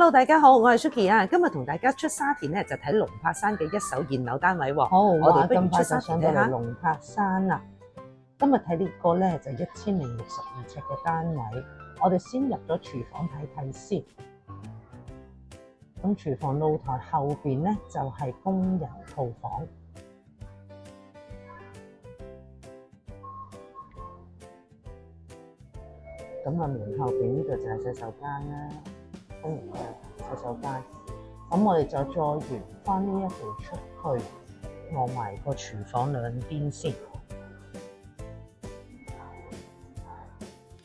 Hello， 大家好，我係 Suki 啊，今日同大家出沙田咧就睇龍柏山嘅一手現樓單位喎。好，我哋不如咁快出沙就上到嚟田睇下。龍柏山啦。今日睇呢個咧就1062尺嘅單位，我哋先入咗廚房睇睇先。咁廚房露台後邊咧就係工人套房。咁啊，門後邊呢度就係洗手間啦，公用嘅洗手間。咁我哋就再沿翻呢一度出去，望埋個廚房兩邊先。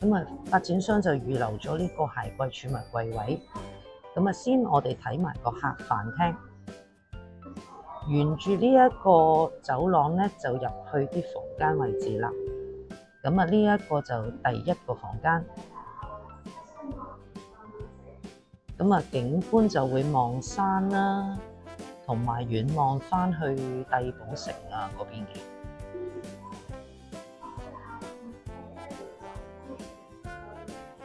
咁啊，發展商就預留咗呢個鞋櫃儲物櫃位。咁啊，先我哋睇埋個客飯廳，沿住呢一個走廊咧，就入去啲房間位置啦。咁啊，呢一個就第一個房間。咁啊，景觀就會望山啦，同埋遠望翻去帝寶城啊嗰邊嘅。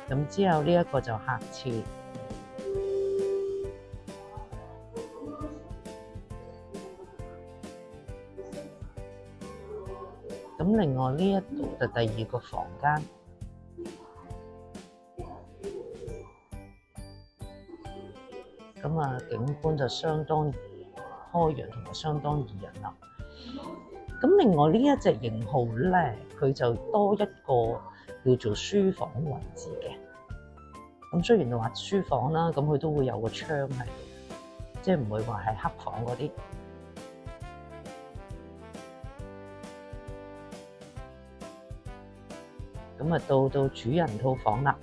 咁之後呢一個就客廁。咁另外呢一度就第二個房間。咁啊，景觀就相當開揚同埋相當宜人啦。咁另外呢一隻型號咧，佢就多一個叫做書房位置嘅。咁雖然話書房啦，咁佢都會有個窗喺度，即係唔會話係黑房嗰啲。咁啊，到主人套房啦。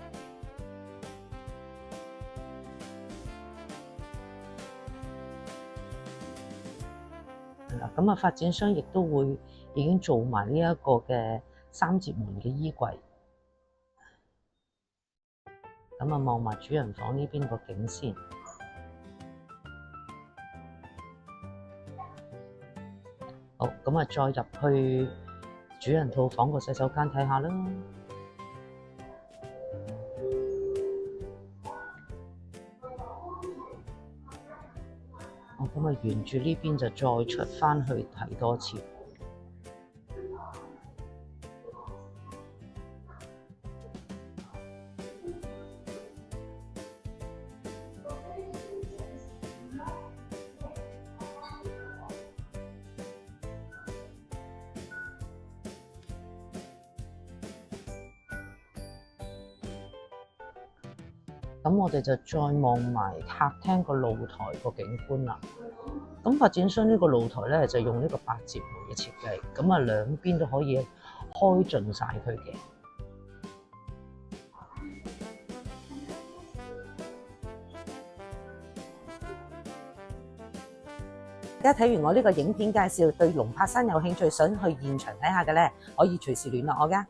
咁啊，發展商亦都會已經做埋呢一個嘅三節門嘅衣櫃。咁啊，望埋主人房呢邊個景先。好，咁啊，再入去主人套房個洗手間睇下啦。咁啊，沿住呢邊就再出返去睇多次。咁我哋就再望埋客廳個露台個景觀啦。咁發展商呢個露台咧就用呢個8節門嘅設計，咁啊兩邊都可以開盡晒佢嘅。大家睇完我呢個影片介紹，對龍柏山有興趣想去現場睇下嘅咧，可以隨時聯絡我㗎。